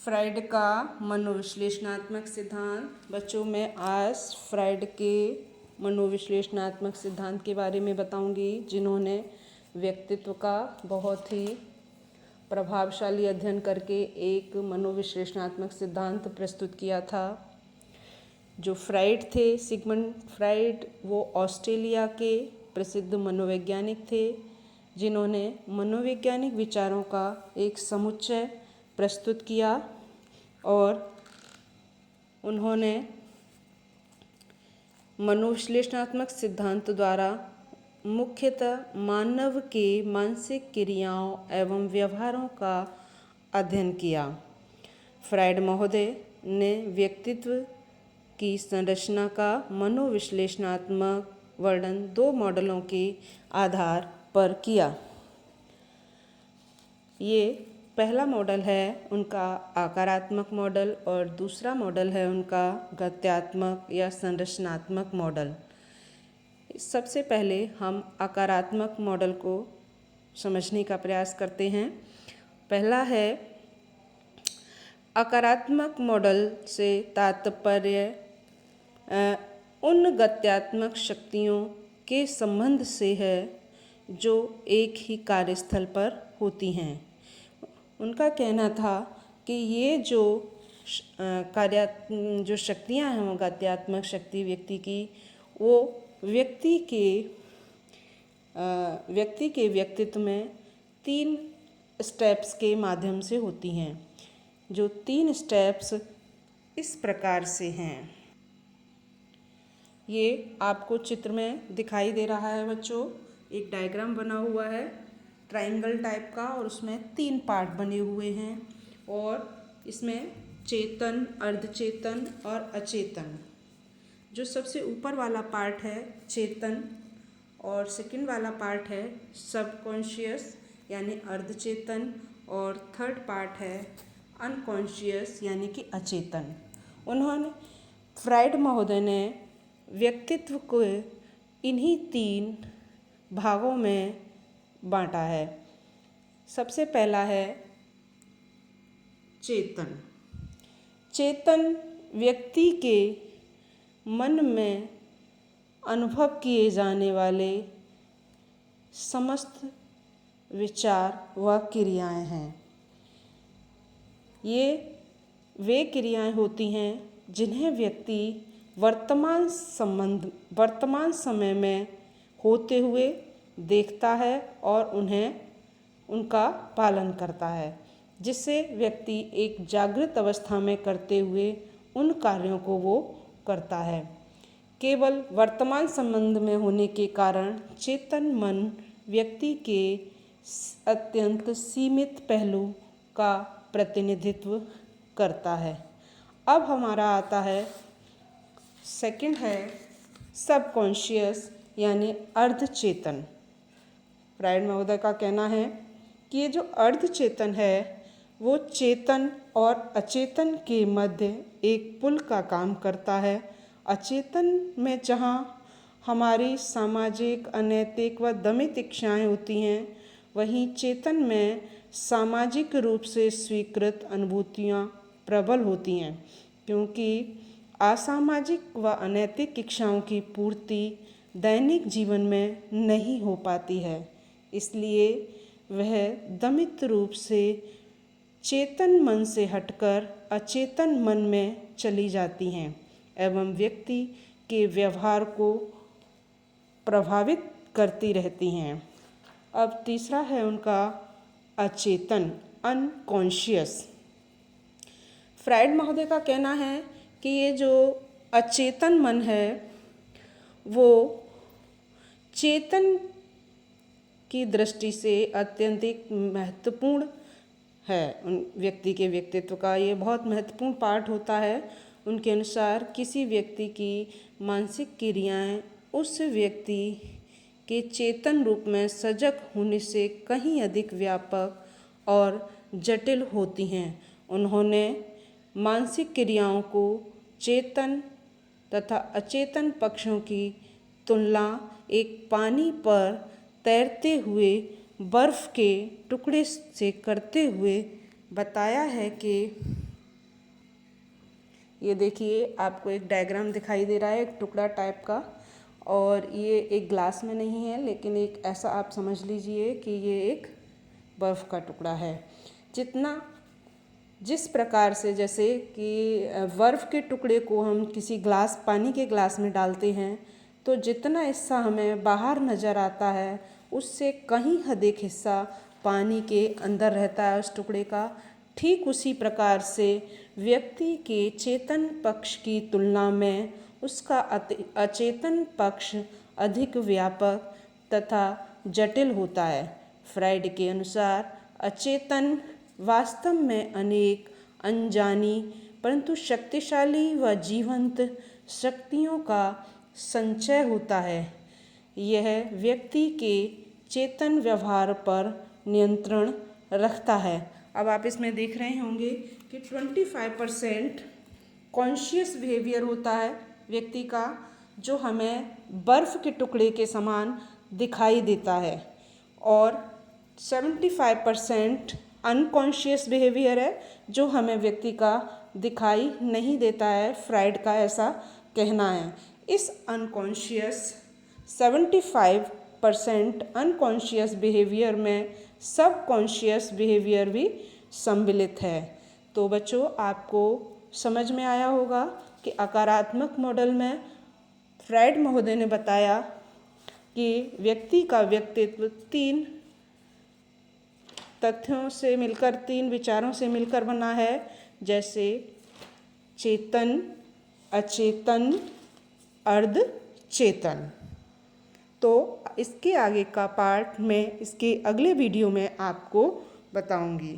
Fried का मनोविश्लेषणात्मक सिद्धांत। बच्चों में आज फ्राइड के मनोविश्लेषणात्मक सिद्धांत के बारे में बताऊंगी, जिन्होंने व्यक्तित्व का बहुत ही प्रभावशाली अध्ययन करके एक मनोविश्लेषणात्मक सिद्धांत प्रस्तुत किया था। जो फ्राइड थे, सिगमंड फ्राइड, वो ऑस्ट्रेलिया के प्रसिद्ध मनोवैज्ञानिक थे, जिन्होंने मनोवैज्ञानिक विचारों का एक समुच्चय प्रस्तुत किया और उन्होंने मनोविश्लेषणात्मक सिद्धांत द्वारा मुख्यतः मानव के मानसिक क्रियाओं एवं व्यवहारों का अध्ययन किया। फ्राइड महोदय ने व्यक्तित्व की संरचना का मनोविश्लेषणात्मक वर्णन दो मॉडलों के आधार पर किया। ये पहला मॉडल है उनका आकारात्मक मॉडल और दूसरा मॉडल है उनका गत्यात्मक या संरचनात्मक मॉडल। सबसे पहले हम आकारात्मक मॉडल को समझने का प्रयास करते हैं। पहला है आकारात्मक मॉडल से तात्पर्य उन गत्यात्मक शक्तियों के संबंध से है जो एक ही कार्यस्थल पर होती हैं। उनका कहना था कि ये जो शक्तियाँ हैं, वो गत्यात्मक शक्ति व्यक्ति की, वो व्यक्ति के व्यक्तित्व में 3 स्टेप्स के माध्यम से होती हैं। जो 3 स्टेप्स इस प्रकार से हैं। ये आपको चित्र में दिखाई दे रहा है बच्चों। एक डायग्राम बना हुआ है ट्रायंगल टाइप का और उसमें 3 पार्ट बने हुए हैं और इसमें चेतन, अर्धचेतन और अचेतन। जो सबसे ऊपर वाला पार्ट है चेतन और सेकंड वाला पार्ट है सबकॉन्शियस यानी अर्धचेतन और थर्ड पार्ट है अनकॉन्शियस यानी कि अचेतन। उन्होंने फ्राइड महोदय ने व्यक्तित्व को इन्हीं 3 भागों में बांटा है। सबसे पहला है चेतन। चेतन व्यक्ति के मन में अनुभव किए जाने वाले समस्त विचार व क्रियाएं हैं। ये वे क्रियाएं होती हैं जिन्हें व्यक्ति वर्तमान समय में होते हुए देखता है और उनका पालन करता है, जिससे व्यक्ति एक जागृत अवस्था में करते हुए उन कार्यों को वो करता है। केवल वर्तमान संबंध में होने के कारण चेतन मन व्यक्ति के अत्यंत सीमित पहलू का प्रतिनिधित्व करता है। अब हमारा आता है सेकंड है सबकॉन्शियस यानी अर्धचेतन। फ्राइड महोदय का कहना है कि ये जो अर्धचेतन है वो चेतन और अचेतन के मध्य एक पुल का काम करता है। अचेतन में जहाँ हमारी सामाजिक, अनैतिक व दमित इच्छाएँ होती हैं, वहीं चेतन में सामाजिक रूप से स्वीकृत अनुभूतियाँ प्रबल होती हैं, क्योंकि असामाजिक व अनैतिक इच्छाओं की पूर्ति दैनिक जीवन में नहीं हो पाती है। इसलिए वह दमित रूप से चेतन मन से हटकर अचेतन मन में चली जाती हैं एवं व्यक्ति के व्यवहार को प्रभावित करती रहती हैं। अब तीसरा है उनका अचेतन, अनकॉन्शियस। फ्राइड महोदय का कहना है कि ये जो अचेतन मन है वो चेतन की दृष्टि से अत्यंतिक महत्वपूर्ण है। उन व्यक्ति के व्यक्तित्व का ये बहुत महत्वपूर्ण पार्ट होता है। उनके अनुसार किसी व्यक्ति की मानसिक क्रियाएं उस व्यक्ति के चेतन रूप में सजग होने से कहीं अधिक व्यापक और जटिल होती हैं। उन्होंने मानसिक क्रियाओं को चेतन तथा अचेतन पक्षों की तुलना एक पानी पर तैरते हुए बर्फ़ के टुकड़े से करते हुए बताया है कि ये देखिए आपको एक डायग्राम दिखाई दे रहा है, एक टुकड़ा टाइप का, और ये एक ग्लास में नहीं है, लेकिन एक ऐसा आप समझ लीजिए कि ये एक बर्फ़ का टुकड़ा है। जिस प्रकार से जैसे कि बर्फ़ के टुकड़े को हम किसी ग्लास पानी के ग्लास में डालते हैं तो जितना हिस्सा हमें बाहर नज़र आता है उससे कहीं अधिक हिस्सा पानी के अंदर रहता है उस टुकड़े का। ठीक उसी प्रकार से व्यक्ति के चेतन पक्ष की तुलना में उसका अचेतन पक्ष अधिक व्यापक तथा जटिल होता है। फ्राइड के अनुसार अचेतन वास्तव में अनेक अनजानी परंतु शक्तिशाली व जीवंत शक्तियों का संचय होता है। यह व्यक्ति के चेतन व्यवहार पर नियंत्रण रखता है। अब आप इसमें देख रहे होंगे कि 25% कॉन्शियस बिहेवियर होता है व्यक्ति का, जो हमें बर्फ़ के टुकड़े के समान दिखाई देता है, और 75% अनकॉन्शियस बिहेवियर है जो हमें व्यक्ति का दिखाई नहीं देता है। फ्राइड का ऐसा कहना है। इस अनकॉन्शियस 75% अनकॉन्शियस बिहेवियर में सब कॉन्शियस बिहेवियर भी सम्मिलित है। तो बच्चों, आपको समझ में आया होगा कि आकारात्मक मॉडल में फ्राइड महोदय ने बताया कि व्यक्ति का व्यक्तित्व 3 तथ्यों से मिलकर, 3 विचारों से मिलकर बना है, जैसे चेतन, अचेतन, अर्ध चेतन। तो इसके आगे का पार्ट मैं इसके अगले वीडियो में आपको बताऊंगी।